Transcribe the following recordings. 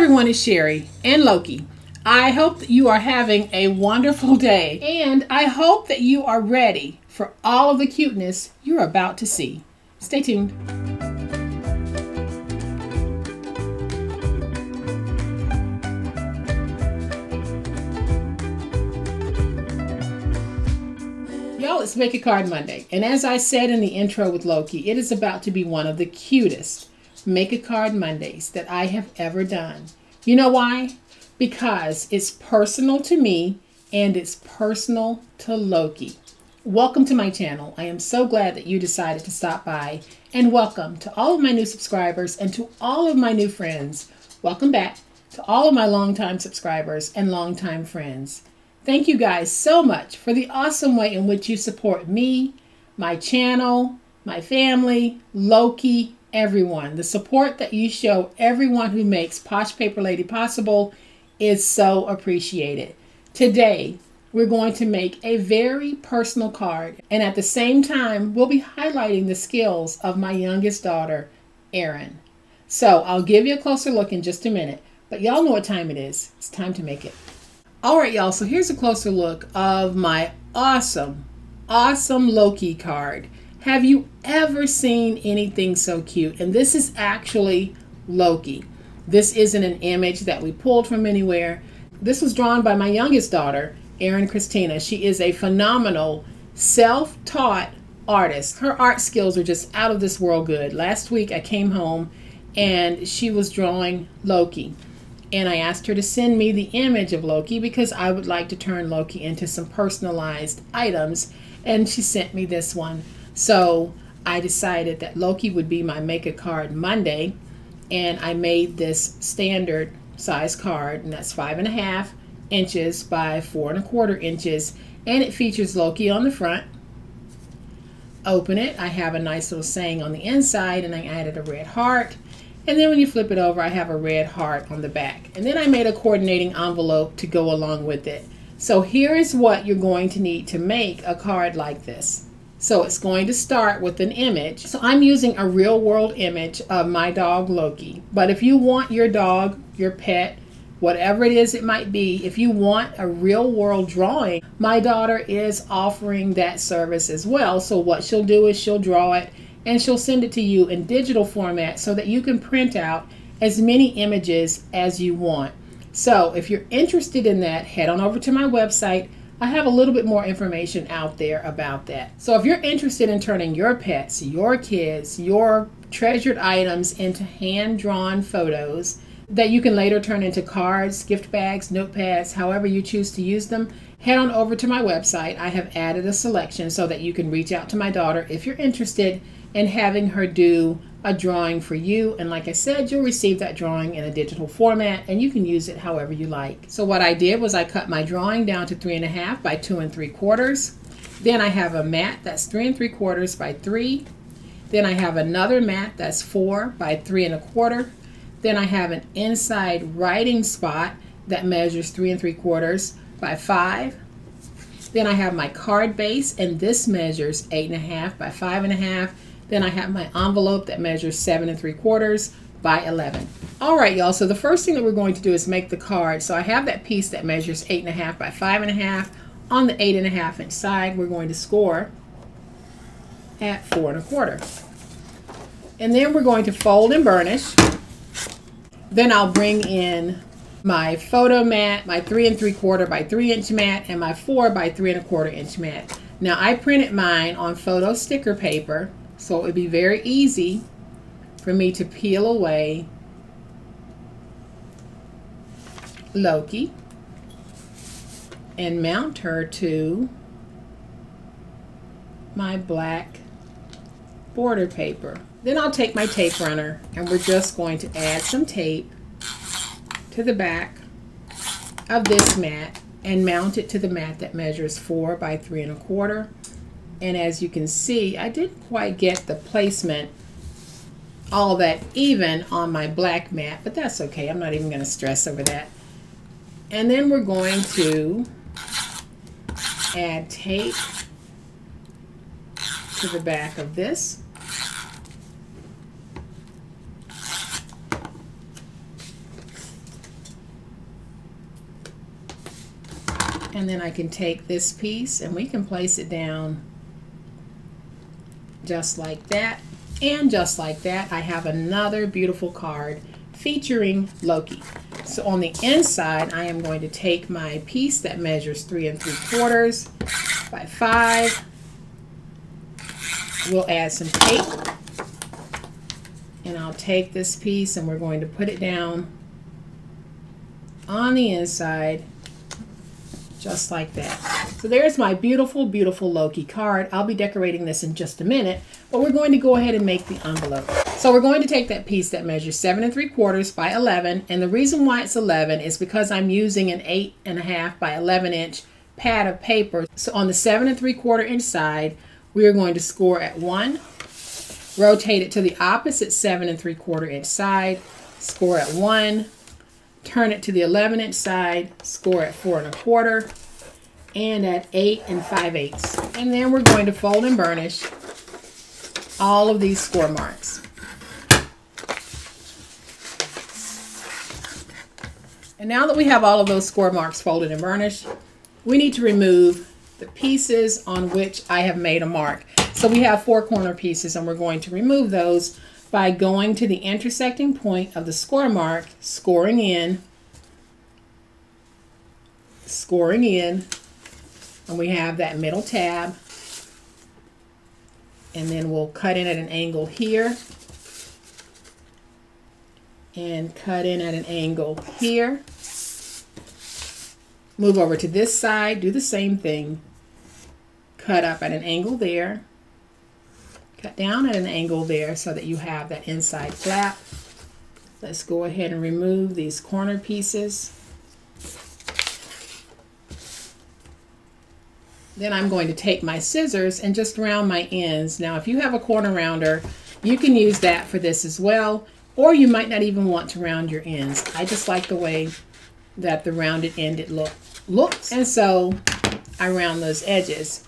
everyone, it's Sherry and Loki. I hope that you are having a wonderful day, and I hope that you are ready for all of the cuteness you're about to see. Stay tuned. Y'all, it's Make a Card Monday, and as I said in the intro with Loki, it is about to be one of the cutest Make a Card Mondays that I have ever done. You know why? Because it's personal to me and it's personal to Loki. Welcome to my channel. I am so glad that you decided to stop by, and welcome to all of my new subscribers and to all of my new friends. Welcome back to all of my longtime subscribers and longtime friends. Thank you guys so much for the awesome way in which you support me, my channel, my family, Loki, everyone. The support that you show everyone who makes Posh Paper Lady possible is so appreciated. Today, we're going to make a very personal card, and at the same time, we'll be highlighting the skills of my youngest daughter, Erin. So I'll give you a closer look in just a minute, but y'all know what time it is. It's time to make it. All right, y'all, so here's a closer look of my awesome Loki card. Have you ever seen anything so cute? And this is actually Loki. This isn't an image that we pulled from anywhere. This was drawn by my youngest daughter, Erin Christina. She is a phenomenal self-taught artist. Her art skills are just out of this world good. Last week I came home and she was drawing Loki. And I asked her to send me the image of Loki because I would like to turn Loki into some personalized items. And she sent me this one. So I decided that Loki would be my Make a Card Monday. And I made this standard size card. And that's 5.5 inches by 4.25 inches. And it features Loki on the front. Open it. I have a nice little saying on the inside. And I added a red heart. And then when you flip it over, I have a red heart on the back. And then I made a coordinating envelope to go along with it. So here is what you're going to need to make a card like this. So it's going to start with an image. So I'm using a real world image of my dog Loki. But if you want your dog, your pet, whatever it is it might be, if you want a real world drawing, my daughter is offering that service as well. So what she'll do is she'll draw it and she'll send it to you in digital format so that you can print out as many images as you want. So if you're interested in that, head on over to my website. I have a little bit more information out there about that. So if you're interested in turning your pets, your kids, your treasured items into hand-drawn photos that you can later turn into cards, gift bags, notepads, however you choose to use them, head on over to my website. I have added a selection so that you can reach out to my daughter if you're interested in having her do a drawing for you. And like I said, you'll receive that drawing in a digital format and you can use it however you like. So what I did was I cut my drawing down to 3.5 by 2 3/4. Then I have a mat that's 3 3/4 by 3. Then I have another mat that's 4 by 3 1/4. Then I have an inside writing spot that measures 3 3/4 by 5. Then I have my card base, and this measures 8.5 by 5.5. Then I have my envelope that measures 7 3/4 by 11. All right, y'all, so the first thing that we're going to do is make the card. So I have that piece that measures 8.5 by 5.5. On the 8.5 inch side, we're going to score at 4 1/4. And then we're going to fold and burnish. Then I'll bring in my photo mat, my 3 3/4 by 3 inch mat, and my 4 by 3 1/4 inch mat. Now I printed mine on photo sticker paper, so it would be very easy for me to peel away Loki and mount her to my black border paper. Then I'll take my tape runner and we're just going to add some tape to the back of this mat and mount it to the mat that measures 4 by 3 1/4. And as you can see, I didn't quite get the placement all that even on my black mat, but that's okay. I'm not even going to stress over that. And then we're going to add tape to the back of this. And then I can take this piece and we can place it down just like that. And just like that, I have another beautiful card featuring Loki. So on the inside, I am going to take my piece that measures 3 3/4 by 5. We'll add some tape. And I'll take this piece and we're going to put it down on the inside just like that. So there's my beautiful, beautiful Loki card. I'll be decorating this in just a minute, but we're going to go ahead and make the envelope. So we're going to take that piece that measures 7 3/4 by 11, and the reason why it's 11 is because I'm using an 8.5 by 11 inch pad of paper. So on the 7 3/4 inch side, we are going to score at 1, rotate it to the opposite 7 3/4 inch side, score at 1, turn it to the 11 inch side, score at 4 1/4, and at 8 5/8. And then we're going to fold and burnish all of these score marks. And now that we have all of those score marks folded and burnished, we need to remove the pieces on which I have made a mark. So we have 4 corner pieces, and we're going to remove those by going to the intersecting point of the score mark, scoring in, and we have that middle tab, and then we'll cut in at an angle here, and cut in at an angle here. Move over to this side, do the same thing, cut up at an angle there, cut down at an angle there so that you have that inside flap. Let's go ahead and remove these corner pieces. Then I'm going to take my scissors and just round my ends. Now, if you have a corner rounder, you can use that for this as well, or you might not even want to round your ends. I just like the way that the rounded ended looks, and so I round those edges.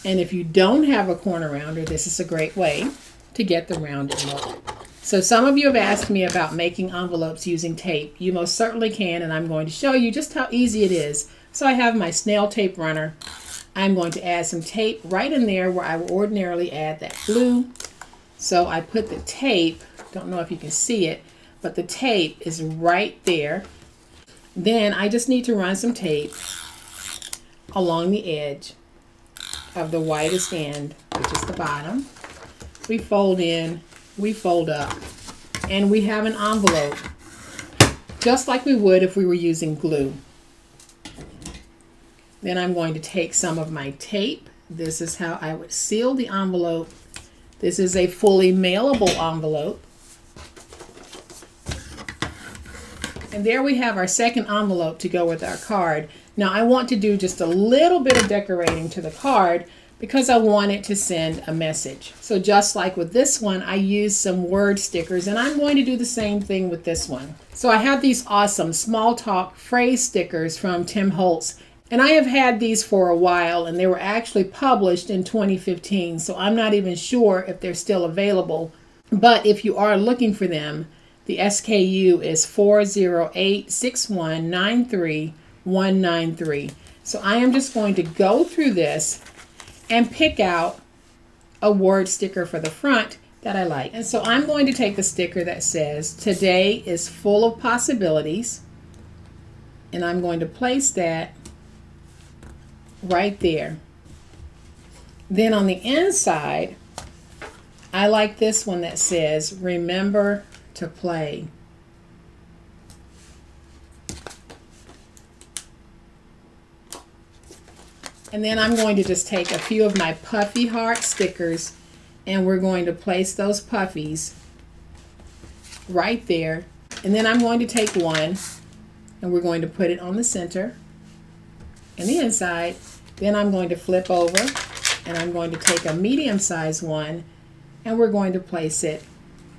And if you don't have a corner rounder, this is a great way to get the rounded look. So some of you have asked me about making envelopes using tape. You most certainly can, and I'm going to show you just how easy it is. So I have my snail tape runner. I'm going to add some tape right in there where I would ordinarily add that glue. So I put the tape, don't know if you can see it, but the tape is right there. Then I just need to run some tape along the edge of the widest end, which is the bottom. We fold in, we fold up, and we have an envelope, just like we would if we were using glue. Then I'm going to take some of my tape. This is how I would seal the envelope. This is a fully mailable envelope. And there we have our second envelope to go with our card. Now I want to do just a little bit of decorating to the card because I want it to send a message. So just like with this one, I used some word stickers, and I'm going to do the same thing with this one. So I have these awesome small talk phrase stickers from Tim Holtz, and I have had these for a while, and they were actually published in 2015, so I'm not even sure if they're still available. But if you are looking for them, the SKU is 40861939193. So I am just going to go through this and pick out a word sticker for the front that I like. And so I'm going to take the sticker that says, "Today is full of possibilities," and I'm going to place that right there. Then on the inside, I like this one that says, "Remember to play." And then I'm going to just take a few of my puffy heart stickers, and we're going to place those puffies right there. And then I'm going to take one, and we're going to put it on the center and the inside. Then I'm going to flip over, and I'm going to take a medium-sized one, and we're going to place it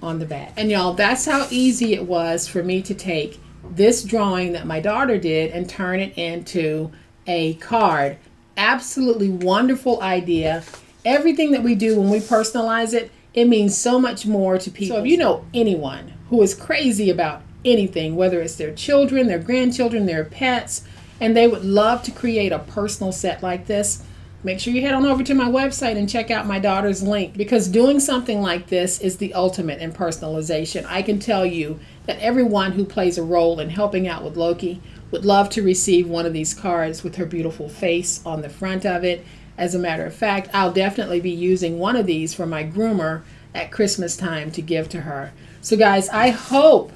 on the back. And y'all, that's how easy it was for me to take this drawing that my daughter did and turn it into a card. Absolutely wonderful idea. Everything that we do when we personalize it, it means so much more to people. So if you know anyone who is crazy about anything, whether it's their children, their grandchildren, their pets, and they would love to create a personal set like this, make sure you head on over to my website and check out my daughter's link, because doing something like this is the ultimate in personalization. I can tell you that everyone who plays a role in helping out with Loki would love to receive one of these cards with her beautiful face on the front of it. As a matter of fact, I'll definitely be using one of these for my groomer at Christmas time to give to her. So guys, I hope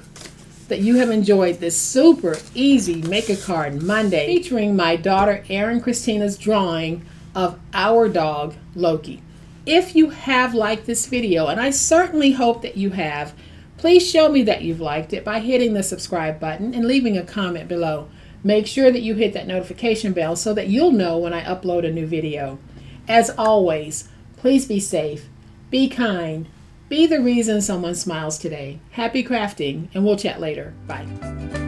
that you have enjoyed this super easy Make a Card Monday featuring my daughter Erin Christina's drawing of our dog Loki. If you have liked this video, and I certainly hope that you have, please show me that you've liked it by hitting the subscribe button and leaving a comment below. Make sure that you hit that notification bell so that you'll know when I upload a new video. As always, please be safe, be kind, be the reason someone smiles today. Happy crafting, and we'll chat later. Bye.